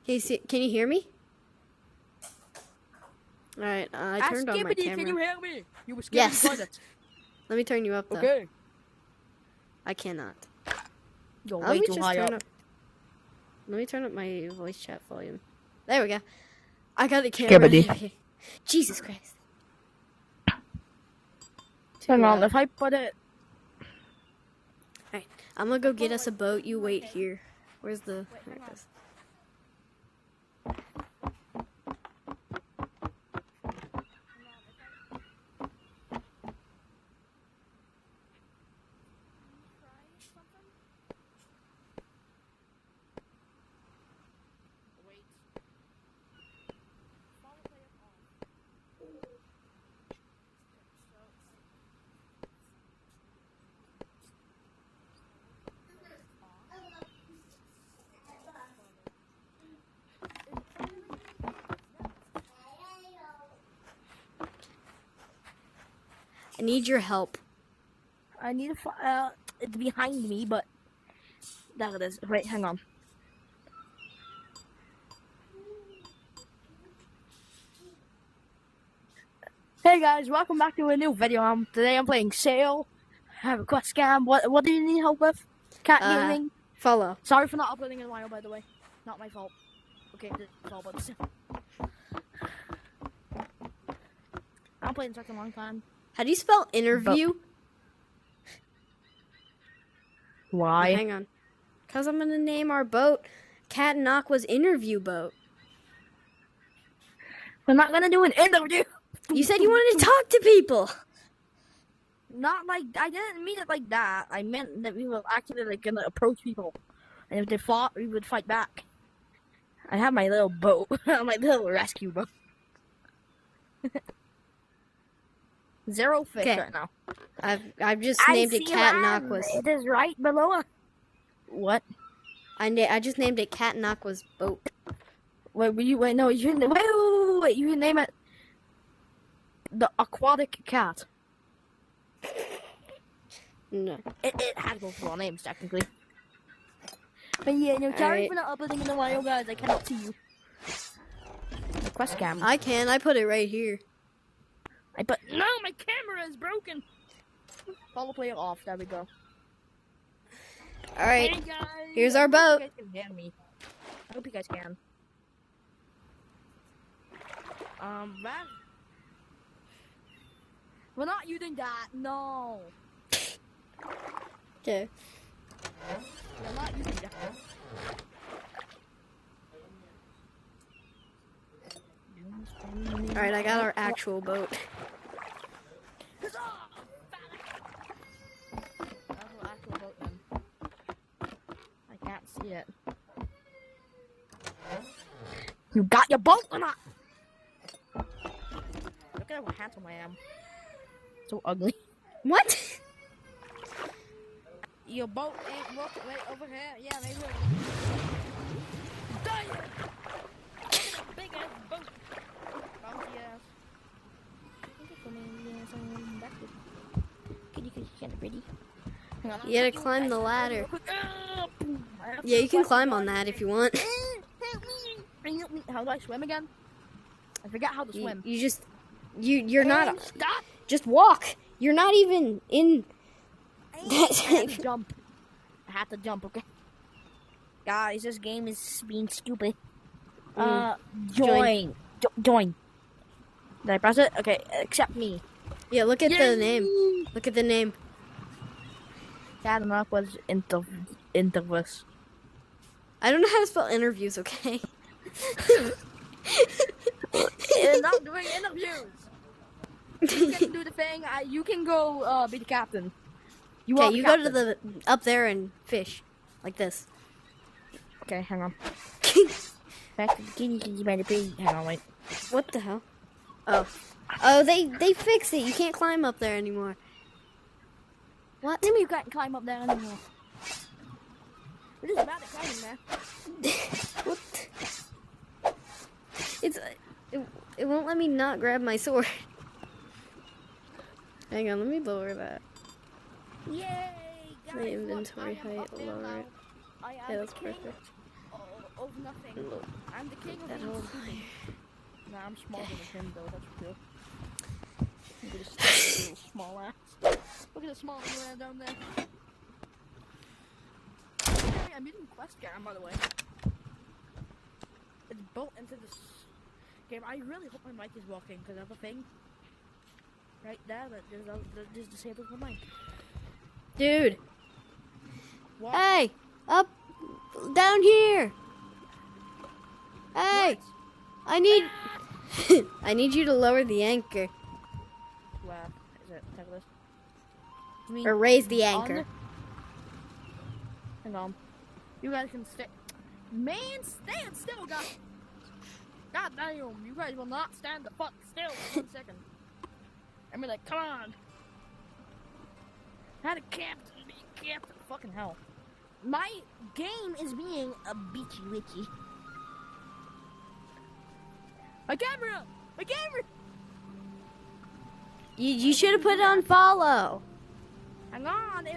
Can you hear me? All right, I turned on my camera. Can you hear me? You were Yes. Let me turn you up though. Okay. I cannot. You're way too high up. Let me turn up my voice chat volume. There we go. I got the camera. Jesus Christ. Hang on, if I put it... Alright, I'm gonna go get us a boat. You wait here. Where's the... There it is. I need your help. I need to it's behind me, but there it is. Wait, hang on. Hey guys, welcome back to a new video. Today I'm playing Sail. I have a quest scam. What do you need help with? Cat gaming. Follow. Sorry for not uploading in a while, by the way. Not my fault. Okay, it's all but I haven't played in such a long time. How do you spell interview? Why? Oh, hang on. Because I'm going to name our boat Cat and Aqua's interview boat. We're not going to do an interview. You said you wanted to talk to people. Not like, I didn't mean it like that. I meant that we were actually like going to approach people. And if they fought, we would fight back. I have my little boat. My little rescue boat. 0 fish right now. I've just named it Cat and Aqua's. It is right below us. What? I just named it Cat and Aqua's boat. Wait, you can name it the Aquatic Cat. No. It has multiple names technically. But yeah, no, sorry for not uploading in a while, guys. I cannot see you. The quest camera. I can. I put it right here. No, my camera is broken. Follow player off. There we go. All right. Hey guys, here's our boat. You guys can hear me. I hope you guys can. We're not using that. No. Okay. We're not using that. All right, I got our actual boat. I can't see it. You got your boat or not? Look at how handsome I am. So ugly. What? Your boat ain't working. Wait, over here. Yeah, maybe. Damn! Big ass boat. Bouncy ass. You gotta climb the ladder. Yeah, you can climb on that if you want. Help me. How do I swim again? I forgot how to swim. You're not. Stop! Just walk. You're not even in. I had to jump. I had to jump, okay? Guys, this game is being stupid. Join. Join. Did I press it? Okay, accept me. Yeah, look at the name. Look at the name. Cat and Aqua's interviews. I don't know how to spell interviews, okay? It's not doing interviews. You can do the thing. You can go be the captain. Okay, you go to up there and fish. Like this. Okay, hang on. Back to the kitty by the pig. Hang on, wait. What the hell? Oh, they fixed it. You can't climb up there anymore. What? Maybe you can't climb up there anymore. We're just bad at climbing there. What? It won't let me not grab my sword. Hang on, let me lower that. Yay! Guys, The inventory height, lower it. Yeah, that's perfect. of nothing. Look I'm the king of that being old stupid. Nah, I'm smaller than him though, that's true. Look at this little small ass. Look at the small man down there. Hey, I'm using Quest Cam, by the way. It's built into this game. I really hope my mic is working, because I have a thing right there that just disables my mic. dude. What? Hey, up, down here. Hey, What? I need, I need you to lower the anchor Where is it? Take this. You mean or raise the anchor. Hang on. You guys can stay. Man, stand still, guys. God damn, you guys will not stand the fuck still for 1 second. I mean, like, come on. How to captain be captain? Fucking hell. My game is being a beachy witchy. My camera! My camera! You should have put it on follow. Hang on,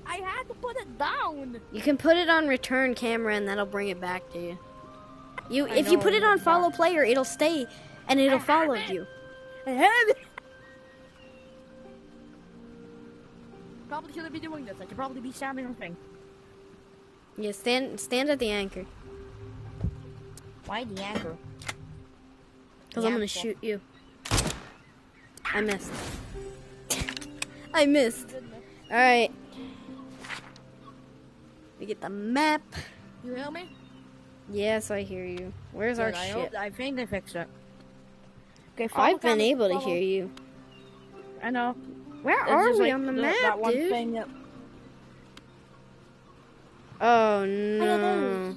I had to put it down. You can put it on return camera and that'll bring it back to you. If you know, put it on it's follow not- player, it'll stay and it'll follow you. I have it. Probably shouldn't be doing this. I should probably be standing on thing. Yeah, stand at the anchor. Why the anchor? Because I'm gonna shoot you. I missed. I missed. Alright. We get the map. You hear me? Yes, I hear you. Where's our Good, ship? I think they fixed it. Okay, I've been follow. able to hear you. I know. Where It's are just we like on the that map, one dude? thing that- Oh no.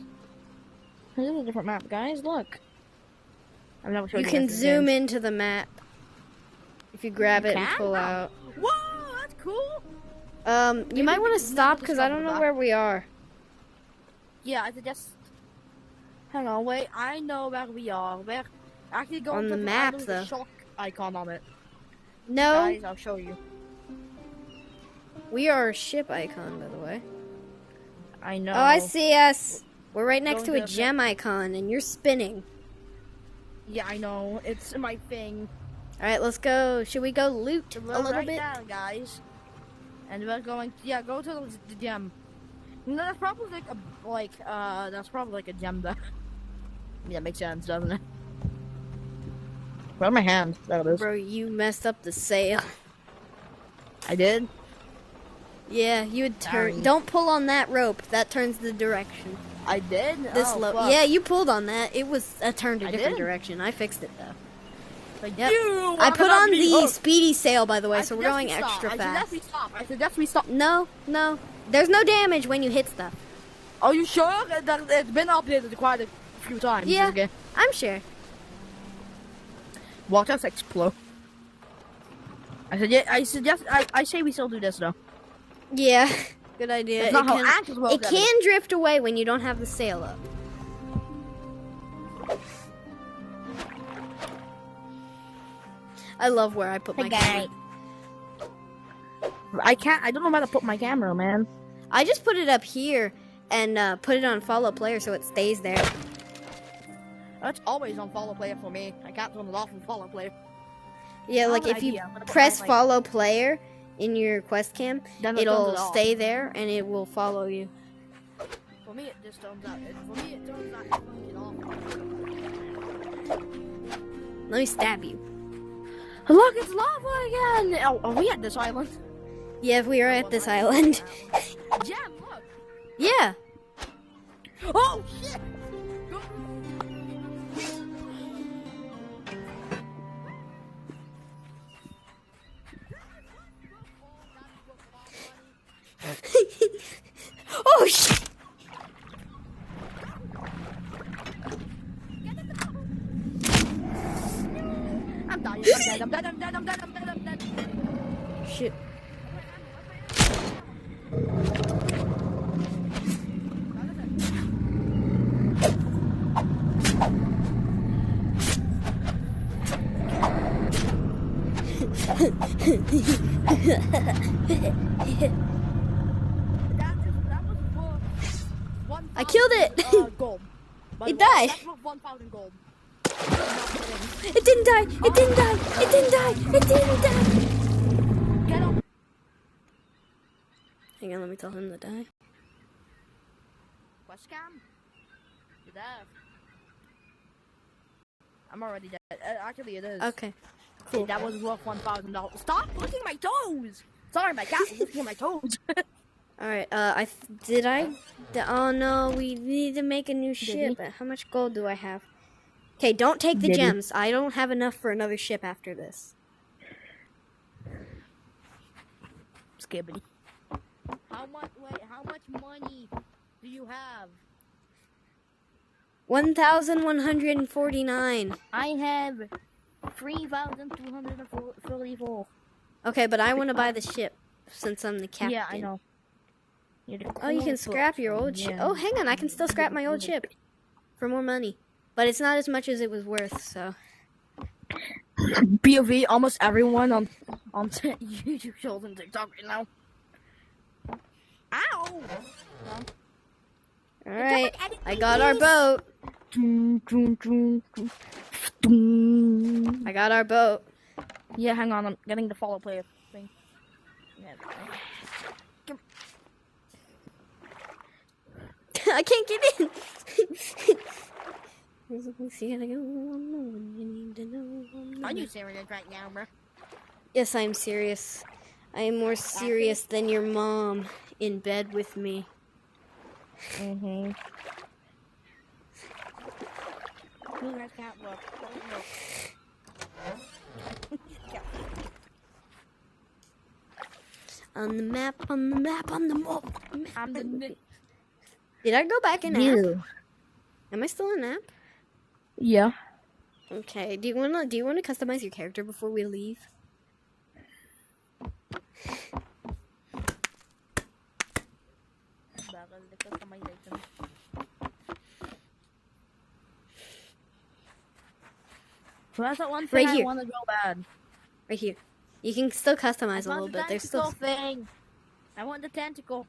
This is a different map, guys. Look. I've never showed You you can guys this zoom game. into the map if you grab it and can? pull Oh. out. Whoa, that's cool. You might want to we can stop never because I don't discover know that. where we are. Yeah, I suggest. Hang on, wait. I know where we are. We're actually going On to the the map, island with though. the shark icon on it. No, Guys, I'll show you. we are a ship icon, by the way. I know. Oh, I see us. We're right next to Going a to- gem icon, and you're spinning. Yeah, I know. It's my thing. All right, let's go. Should we go loot So a we're little right bit? there, guys. And we're going. Yeah, go to the gem. No, that's probably that's probably like a gem there. Yeah, makes sense, doesn't it? Where's my hand? There it is. Bro, you messed up the sail. I did. Yeah, you would turn. Sorry. Don't pull on that rope. That turns the direction. I did. This oh, low. fuck. Yeah, you pulled on that. It was a turn to I different did? direction. I fixed it though. Like, Yep. you I put on the hook. speedy sail, by the way, I so we're suggest going we stop. extra I fast. suggest we stop. I suggest we stop. No, no. There's no damage when you hit stuff. Are you sure? It's been updated quite a few times. Yeah. Okay. I'm sure. Watch us explode. I suggest. I say we still do this though. Yeah, good idea. That's not how anchors work, it Devin. can drift away when you don't have the sail up. I love where I put my camera. I can't. I don't know where to put my camera, man. I just put it up here and put it on follow player so it stays there. That's always on follow player for me. I can't turn it off on follow player. Yeah, I like have an if you idea. I'm gonna put press my, follow player in your quest cam, Then it it'll turns it off. stay there and it will follow you. For me, it just turns out. For me, it turns out it off. Let me stab you. Look, it's lava again. Oh, are we at this island? Yeah, if we are at this island. Gem, look. Yeah. Oh shit. Go. Oh shit. I'm dying. I'm dead. I'm dead. I'm dead. I'm dead. I'm dead. I'm dead. Shit. That was for I killed it. gold. It died. That's worth 1,000 gold. It didn't die. It didn't die. It didn't die. It didn't die. Get up. Hang on, let me tell him to die. What scam? You're dead. I'm already dead. Actually, it is. Okay. Cool. That was worth $1,000. Stop licking my toes! Sorry, my cat was licking my toes. All right. Oh no, we need to make a new ship. How much gold do I have? Okay, don't take the gems. I don't have enough for another ship after this. Skibbity. How much money do you have? 1,149. I have 3,244. Okay, but I want to buy the ship since I'm the captain. Yeah, I know. Oh, you can scrap your old ship. Oh, hang on, I can still scrap my old ship for more money, but it's not as much as it was worth. So. POV, almost everyone on YouTube shows and TikTok right now. Ow! All right, I got our boat. I got our boat. Yeah, hang on, I'm getting the follow player thing. Yeah. I can't get in. Are you serious right now, bro? Yes, I'm serious. I am more serious than your mom in bed with me. Mm-hmm. I can't look. On the map, on the map, on the map. I'm the Did I go back in app? Am I still in app? Yeah. Okay. Do you wanna customize your character before we leave? So that's that one thing Right here. I want to go bad. Right here. You can still customize a little bit. There's still thing. I want the tentacle.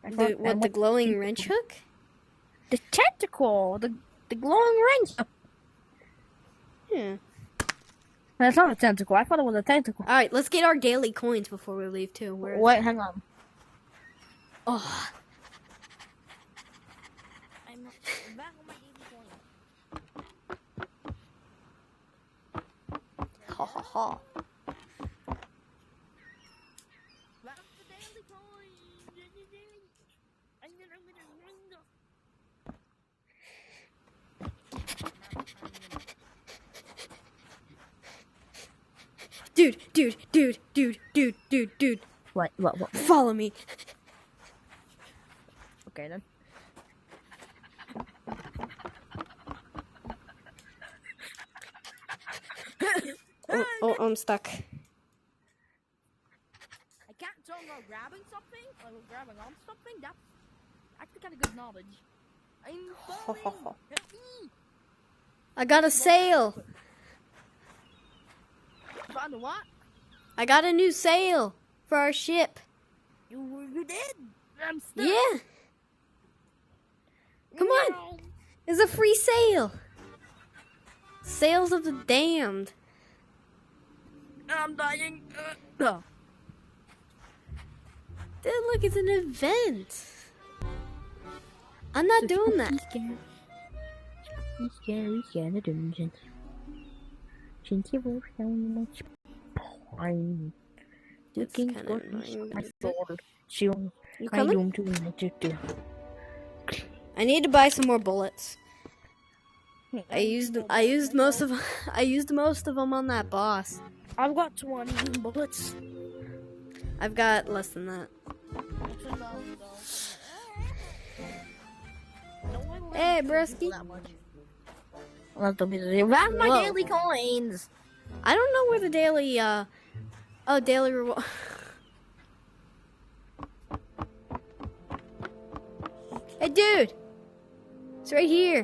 the glowing wrench hook? The tentacle. The glowing wrench. Yeah. That's not a tentacle. I thought it was a tentacle. All right, let's get our daily coins before we leave too. Wait, hang on. Oh. I'm back on my daily coin. Ha ha ha. Back to the daily coin. Dude. What? Follow me. Okay then. Oh, I'm stuck. I can't tell I'm not grabbing something. Or grabbing on something. That's actually kind of good knowledge. I'm falling. Help me. I got a sail. Found a what? I got a new sail for our ship. You did? I'm stuck. Yeah. Come on. It's a free sail. Sails of the damned. I'm dying. Oh. Dude, look, it's an event. I'm not doing that. Scary dungeon. Since you were so much pain. It's kind of annoying. My sword. Soon. You I coming? don't do it. I need to buy some more bullets. I used most of them on that boss. I've got 20 bullets. I've got less than that. Hey, broski. That's my Whoa. daily coins. I don't know where the daily daily reward. Hey, dude. It's right here.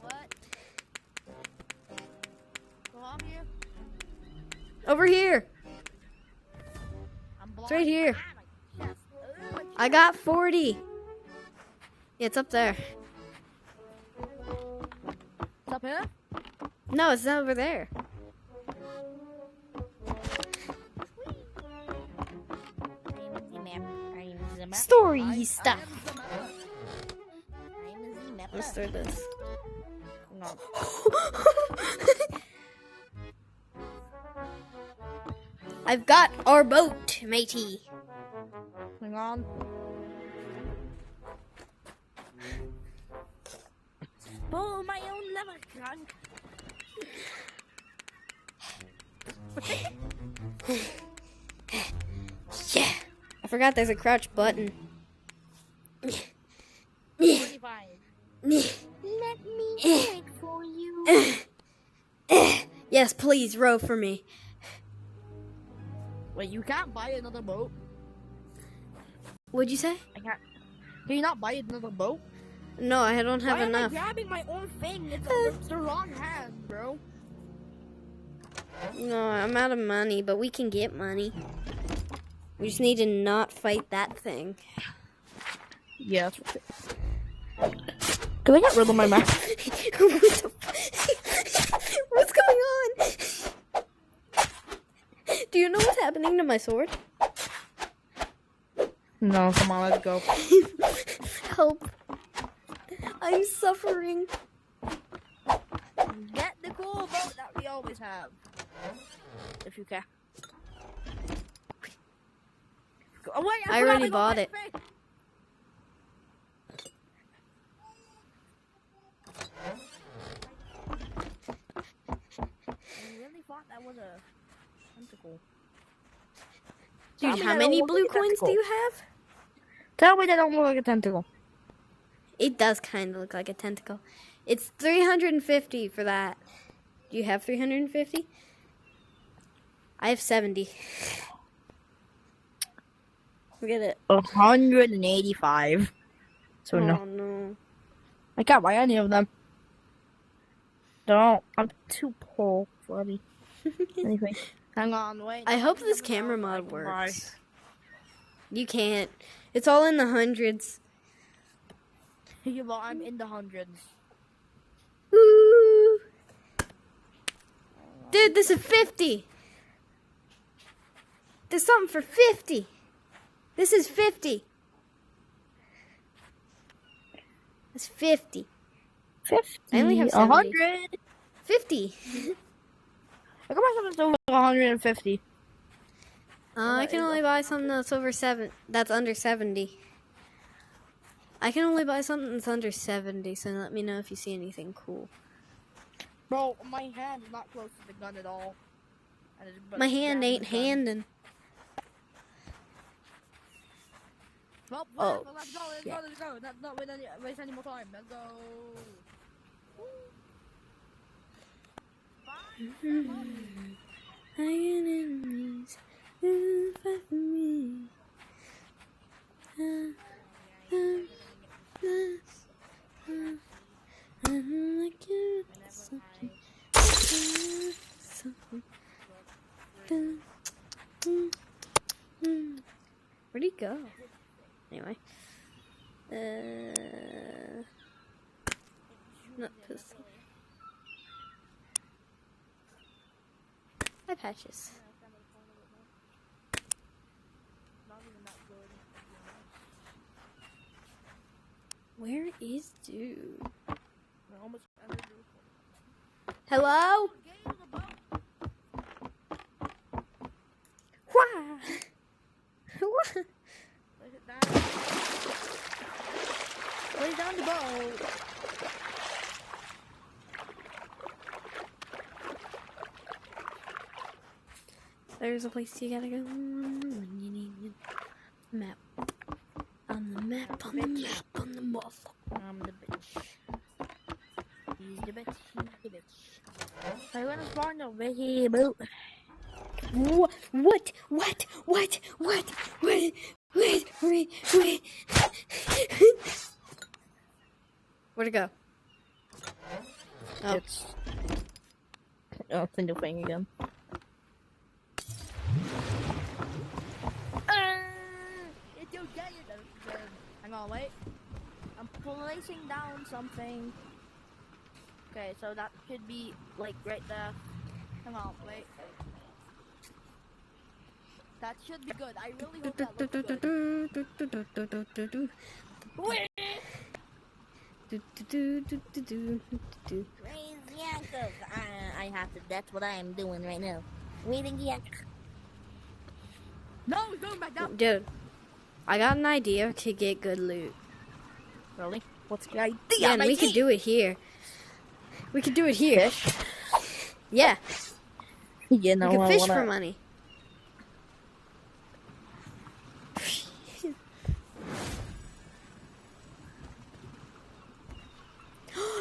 What? Go on here. Over here. It's right here. I got 40. Yeah, it's up there. It's up here? No, it's over there. Story stuff. Let's start this. I've got our boat, matey. Hang on. Pull my own lever trunk. Yeah. I forgot there's a crouch button. 25. Let me wait for you. Yes, please, row for me. Wait, you can't buy another boat? What'd you say? I can't. Can you not buy another boat? No, I don't have Why enough. am I grabbing my own thing? It's the wrong hand, bro. No, I'm out of money, but we can get money. We just need to not fight that thing. Yeah, that's right. Can I get rid of my map? What's going on? Do you know what's happening to my sword? No, come on, let's go. Help. I'm suffering. Get the cool boat that we always have. If you can. Oh, wait, I already bought it. I really thought that was a tentacle. Dude, how many blue coins do you have? Tell me they don't look like a tentacle. It does kind of look like a tentacle. It's 350 for that. Do you have 350? I have 70. Look at it. 185. So Oh, no. no. I can't buy any of them. Don't. I'm too poor for me. Anyway. Hang on, wait. I hope this camera mod works. You can't. It's all in the hundreds. Yeah, well, I'm in the hundreds. Woo! Dude, this is 50. There's something for 50. This is 50. It's 50. 50. I only have 70. 100. 50. I got myself into 150. I can only buy something that's that's under 70. I can only buy something that's under 70, so let me know if you see anything cool. Bro, my hand is not close to the gun at all. My hand ain't handing. Well, Oh, let's go. Let's not waste any more time. Let's go. I get enemies who fight for me. Where'd he go? Anyway. Not pistol. Hi, Patches. Where is dude? Hello? Why? What? Lay down the boat. There's a place you gotta go when you need a map. On the map, on the map, on the map. I'm the bitch. He's the bitch. He's the bitch. I want to spawn over here, boat. What? Wait. Where'd it go? Oh. It's single thing again. placing down something. Okay, so that should be like right there. Hang on, wait. That should be good. I really hope that looks good. Wait. Raise the anchors. I have to. That's what I am doing right now. Raising the anchor. No, we're going back down. Dude, I got an idea to get good loot. Really? What's the idea? Yeah, and we could do it here. We could do it here. Fish? Yeah, You know, we could I fish wanna... for money.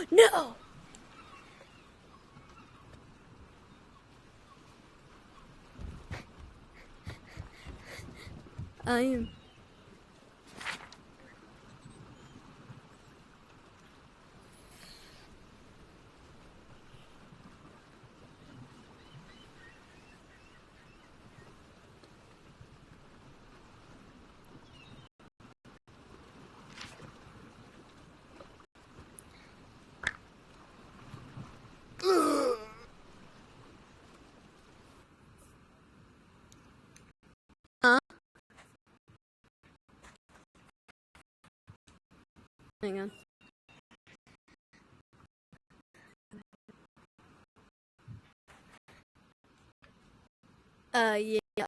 No! I am. Hang on. Yeah.